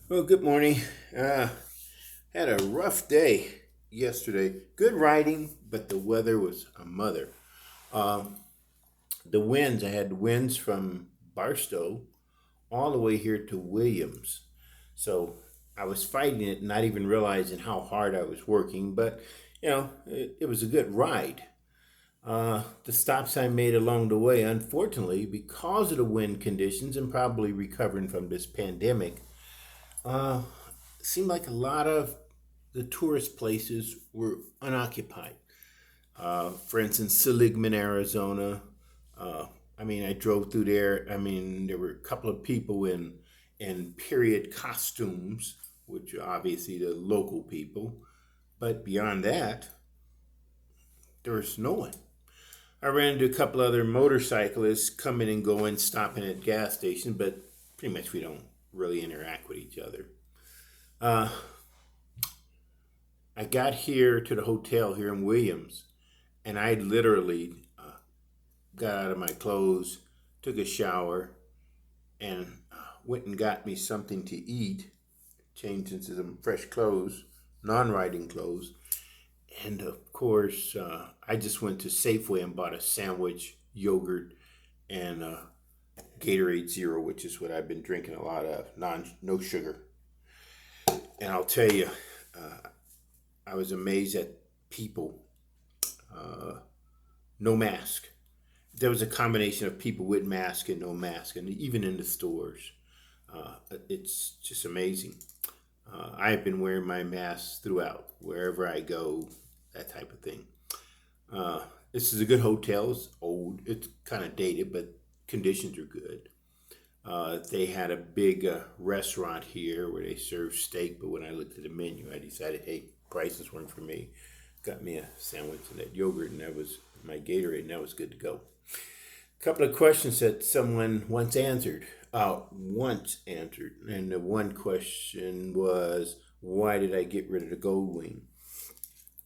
Well, good morning. Had a rough day yesterday. Good riding, but the weather was a mother. Um, the winds, I had winds from Barstow all the way here to Williams. So I was fighting it, not even realizing how hard I was working, but it was a good ride. The stops I made along the way, unfortunately, because of the wind conditions and probably recovering from this pandemic, uh, seemed like a lot of the tourist places were unoccupied. For instance, Seligman, Arizona. I drove through there. There were a couple of people in period costumes, which are obviously the local people. But beyond that, there was no one. I ran into a couple other motorcyclists coming and going, stopping at gas stations, but pretty much we don't really interact with each other. Uh, I got here to the hotel here in Williams, and I literally got out of my clothes, took a shower, and went and got me something to eat, changed into some fresh clothes, non-riding clothes, and of course, I just went to Safeway and bought a sandwich, yogurt, and Gatorade Zero, which is what I've been drinking a lot of, no sugar. And I'll tell you, uh, I was amazed at people, uh, no mask. There was a combination of people with mask and no mask, and even in the stores. It's just amazing. I've been wearing my mask throughout, wherever I go, that type of thing. Uh, this is a good hotel. It's old. It's kind of dated, but conditions are good. They had a big restaurant here where they serve steak, but when I looked at the menu, I decided, hey, prices weren't for me. Got me a sandwich and that yogurt, and that was my Gatorade, and that was good to go. A couple of questions that someone once answered, and the one question was, why did I get rid of the Gold Wing?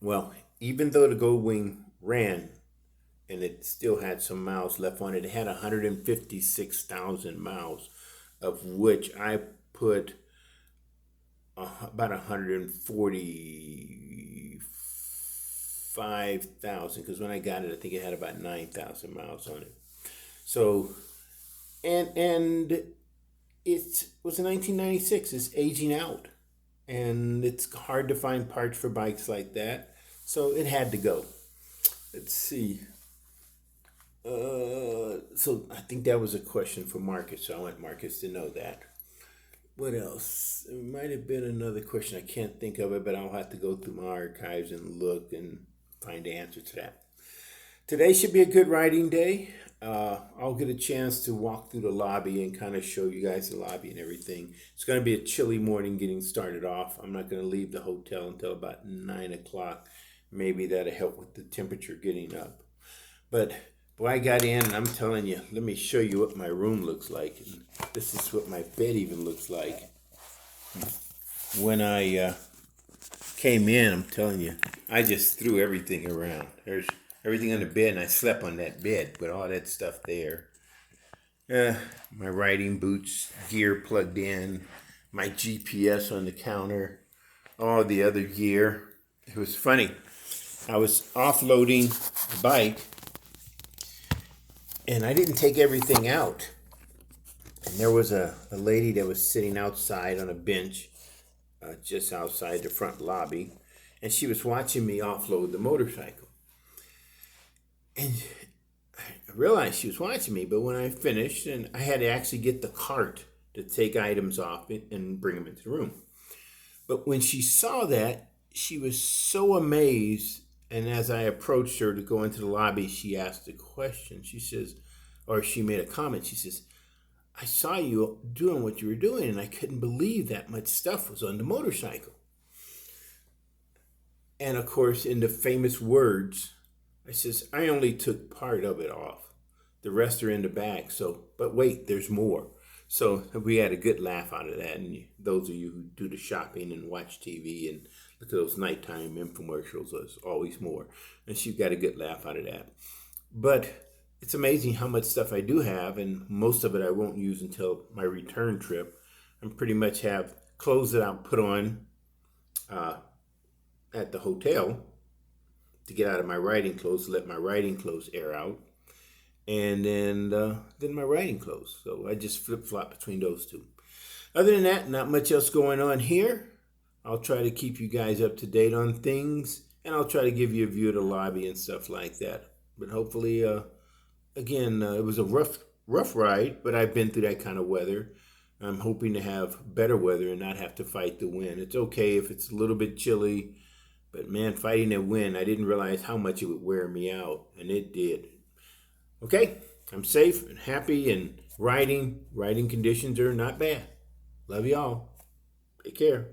Well, even though the Gold Wing ran and it still had some miles left on it, it had 156,000 miles, of which I put about 145,000, because when I got it, I think it had about 9,000 miles on it. So, and it was in 1996. It's aging out, and it's hard to find parts for bikes like that. So it had to go. Let's see. So I think that was a question for Marcus. So I want Marcus to know that. What else? There might have been another question. I can't think of it, but I'll have to go through my archives and look and find the answer to that. Today should be a good writing day. I'll get a chance to walk through the lobby and kind of show you guys the lobby and everything. It's going to be a chilly morning getting started off. I'm not going to leave the hotel until about 9 o'clock. Maybe that'll help with the temperature getting up. But boy, I got in, and I'm telling you, let me show you what my room looks like. And this is what my bed even looks like. When I came in, I'm telling you, I just threw everything around. There's everything on the bed, and I slept on that bed with all that stuff there. Uh, my riding boots, gear plugged in, my GPS on the counter, all the other gear. It was funny. I was offloading the bike, and I didn't take everything out. And there was a lady that was sitting outside on a bench, just outside the front lobby, and she was watching me offload the motorcycle. And I realized she was watching me, but when I finished, and I had to actually get the cart to take items off it and bring them into the room. But when she saw that, she was so amazed. And as I approached her to go into the lobby, she asked a question. She says, or she made a comment. She says, I saw you doing what you were doing, and I couldn't believe that much stuff was on the motorcycle. And of course, in the famous words, I says, I only took part of it off. The rest are in the bag. So, but wait, there's more. So we had a good laugh out of that. And those of you who do the shopping and watch TV and look at those nighttime infomercials, there's always more. And she got a good laugh out of that. But it's amazing how much stuff I do have, and most of it I won't use until my return trip. I pretty much have clothes that I'll put on at the hotel to get out of my riding clothes, let my riding clothes air out, and then my riding clothes. So I just flip flop between those two. Other than that, not much else going on here. I'll try to keep you guys up to date on things, and I'll try to give you a view of the lobby and stuff like that. But hopefully, again, it was a rough ride, but I've been through that kind of weather. I'm hoping to have better weather and not have to fight the wind. It's okay if it's a little bit chilly, but man, fighting that wind, I didn't realize how much it would wear me out, and it did. Okay, I'm safe and happy, and riding conditions are not bad. Love y'all. Take care.